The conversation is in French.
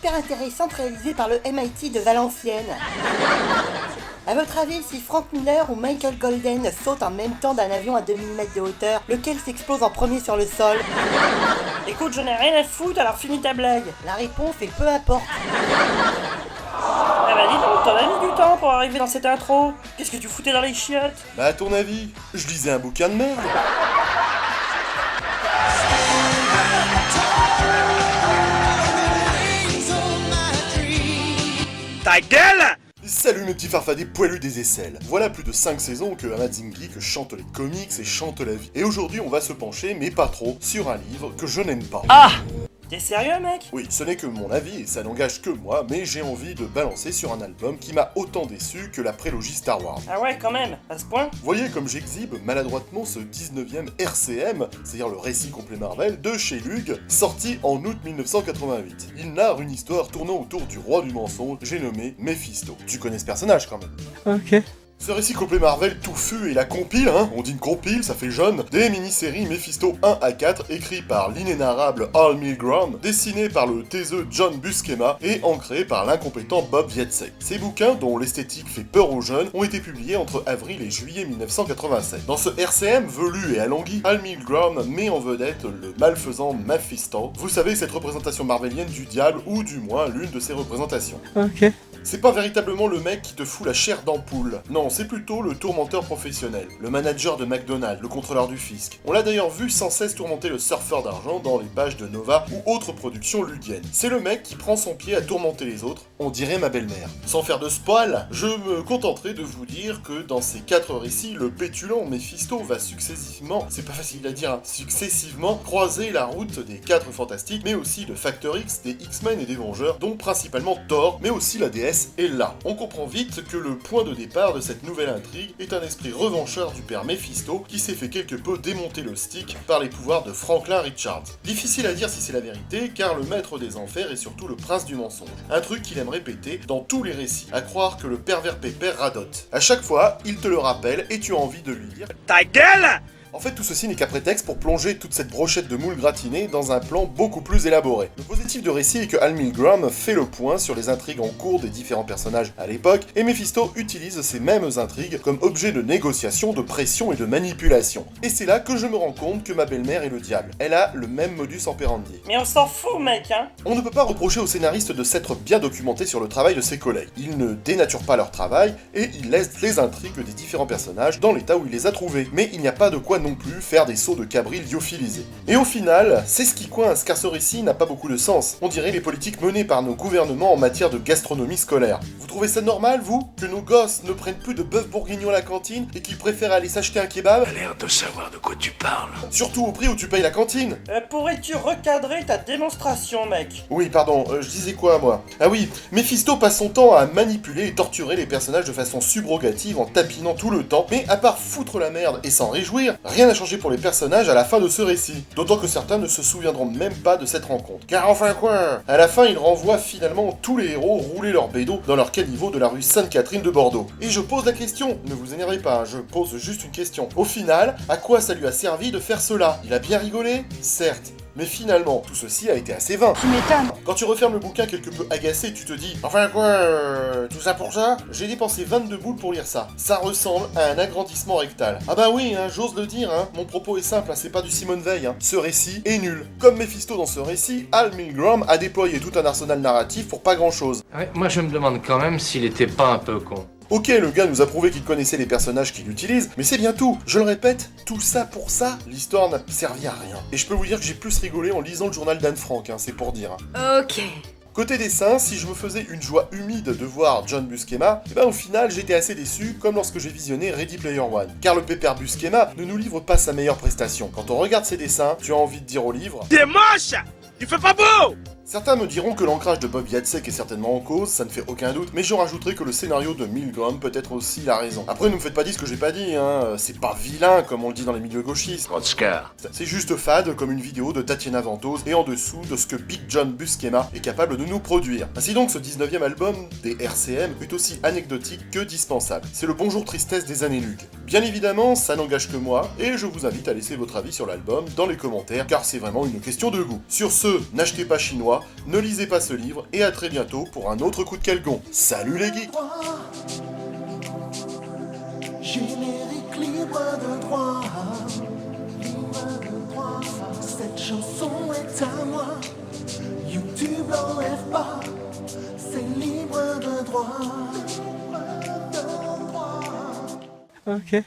super intéressante réalisée par le MIT de Valenciennes. A votre avis, si Frank Miller ou Michael Golden sautent en même temps d'un avion à 2000 mètres de hauteur, lequel s'explose en premier sur le sol? Écoute, j'en ai rien à foutre, alors finis ta blague. La réponse est peu importe. Ah bah dis donc, t'en as mis du temps pour arriver dans cette intro. Qu'est-ce que tu foutais dans les chiottes? Bah à ton avis, je lisais un bouquin de merde. Ta gueule! Salut mes petits farfadets poilus des aisselles. Voilà plus de 5 saisons que Amazing Geek chante les comics et chante la vie. Et aujourd'hui on va se pencher, mais pas trop, sur un livre que je n'aime pas. Ah! T'es sérieux, mec? Oui, ce n'est que mon avis et ça n'engage que moi, mais j'ai envie de balancer sur un album qui m'a autant déçu que la prélogie Star Wars. Ah ouais, quand même, à ce point? Voyez comme j'exhibe maladroitement ce 19e RCM, c'est-à-dire le récit complet Marvel, de chez Lug, sorti en août 1988. Il narre une histoire tournant autour du roi du mensonge, j'ai nommé Mephisto. Tu connais ce personnage quand même? Ok. Ce récit complet Marvel touffu et la compile, on dit une compile, ça fait jeune, des mini-séries Mephisto 1 à 4, écrits par l'inénarrable Al Milgrom, dessinés par le taiseux John Buscema et ancrés par l'incompétent Bob Wietsek. Ces bouquins, dont l'esthétique fait peur aux jeunes, ont été publiés entre avril et juillet 1987. Dans ce RCM velu et alangui, Al Milgrom met en vedette le malfaisant Mephisto. Vous savez, cette représentation marvelienne du diable, ou du moins l'une de ses représentations. Ok. C'est pas véritablement le mec qui te fout la chair d'ampoule. Non, c'est plutôt le tourmenteur professionnel, le manager de McDonald's, le contrôleur du fisc. On l'a d'ailleurs vu sans cesse tourmenter le surfeur d'argent dans les pages de Nova ou autres productions ludiennes. C'est le mec qui prend son pied à tourmenter les autres, on dirait ma belle-mère. Sans faire de spoil, je me contenterai de vous dire que dans ces 4 récits, le pétulant Mephisto va successivement, c'est pas facile à dire, successivement croiser la route des 4 fantastiques, mais aussi de Factor X, des X-Men et des Vengeurs, dont principalement Thor, mais aussi la déesse est là. On comprend vite que le point de départ de cette nouvelle intrigue est un esprit revancheur du père Mephisto qui s'est fait quelque peu démonter le stick par les pouvoirs de Franklin Richards. Difficile à dire si c'est la vérité, car le maître des enfers est surtout le prince du mensonge. Un truc qu'il aime répéter dans tous les récits, à croire que le pervers pépère radote. À chaque fois, il te le rappelle et tu as envie de lui dire « Ta gueule! » En fait, tout ceci n'est qu'un prétexte pour plonger toute cette brochette de moules gratinées dans un plan beaucoup plus élaboré. Le positif de récit est que Al Milgrom fait le point sur les intrigues en cours des différents personnages à l'époque, et Mephisto utilise ces mêmes intrigues comme objet de négociation, de pression et de manipulation. Et c'est là que je me rends compte que ma belle-mère est le diable. Elle a le même modus operandi. Mais on s'en fout, mec, hein? On ne peut pas reprocher aux scénaristes de s'être bien documentés sur le travail de ses collègues. Ils ne dénaturent pas leur travail, et ils laissent les intrigues des différents personnages dans l'état où il les a trouvés. Mais il n'y a pas de quoi non plus faire des sauts de cabri lyophilisés. Et au final, c'est ce qui coince, car ce récit n'a pas beaucoup de sens. On dirait les politiques menées par nos gouvernements en matière de gastronomie scolaire. Vous trouvez ça normal, vous? Que nos gosses ne prennent plus de bœuf bourguignon à la cantine et qu'ils préfèrent aller s'acheter un kebab? T'as l'air de savoir de quoi tu parles. Surtout au prix où tu payes la cantine. Pourrais-tu recadrer ta démonstration, mec? Oui, pardon, je disais quoi, moi? Ah oui, Mephisto passe son temps à manipuler et torturer les personnages de façon subrogative en tapinant tout le temps, mais à part foutre la merde et s'en réjouir, rien n'a changé pour les personnages à la fin de ce récit. D'autant que certains ne se souviendront même pas de cette rencontre. Car enfin quoi? À la fin, il renvoie finalement tous les héros rouler leur bédo dans leur caniveau de la rue Sainte-Catherine de Bordeaux. Et je pose la question, ne vous énervez pas, je pose juste une question. Au final, à quoi ça lui a servi de faire cela? Il a bien rigolé? Certes. Mais finalement, tout ceci a été assez vain. Tu m'étonnes. Quand tu refermes le bouquin quelque peu agacé, tu te dis « Enfin quoi, tout ça pour ça ?» J'ai dépensé 22 boules pour lire ça. Ça ressemble à un agrandissement rectal. Ah bah oui, j'ose le dire, mon propos est simple, c'est pas du Simone Veil. Ce récit est nul. Comme Mephisto dans ce récit, Al Milgrom a déployé tout un arsenal narratif pour pas grand chose. Ouais, moi je me demande quand même s'il était pas un peu con. Ok, le gars nous a prouvé qu'il connaissait les personnages qu'il utilise, mais c'est bien tout. Je le répète, tout ça pour ça, l'histoire n'a servi à rien. Et je peux vous dire que j'ai plus rigolé en lisant le journal d'Anne Frank, c'est pour dire. Ok. Côté dessin, si je me faisais une joie humide de voir John Buscema, au final j'étais assez déçu, comme lorsque j'ai visionné Ready Player One. Car le pépère Buscema ne nous livre pas sa meilleure prestation. Quand on regarde ses dessins, tu as envie de dire au livre « T'es moche! Tu fais pas beau! » Certains me diront que l'ancrage de Bob Wietsek est certainement en cause, ça ne fait aucun doute, mais je rajouterai que le scénario de Milgrom peut être aussi la raison. Après, ne me faites pas dire ce que j'ai pas dit, c'est pas vilain comme on le dit dans les milieux gauchistes. Oscar. C'est juste fade comme une vidéo de Tatiana Ventose et en dessous de ce que Big John Buscema est capable de nous produire. Ainsi donc, ce 19e album des RCM est aussi anecdotique que dispensable. C'est le bonjour tristesse des années Lug. Bien évidemment, ça n'engage que moi, et je vous invite à laisser votre avis sur l'album dans les commentaires, car c'est vraiment une question de goût. Sur ce, n'achetez pas chinois, moi, ne lisez pas ce livre, et à très bientôt pour un autre coup de calgon. Salut les geeks! Générique libre de droit. Cette chanson est à moi. YouTube l'enlève pas. C'est libre de droit. Ok.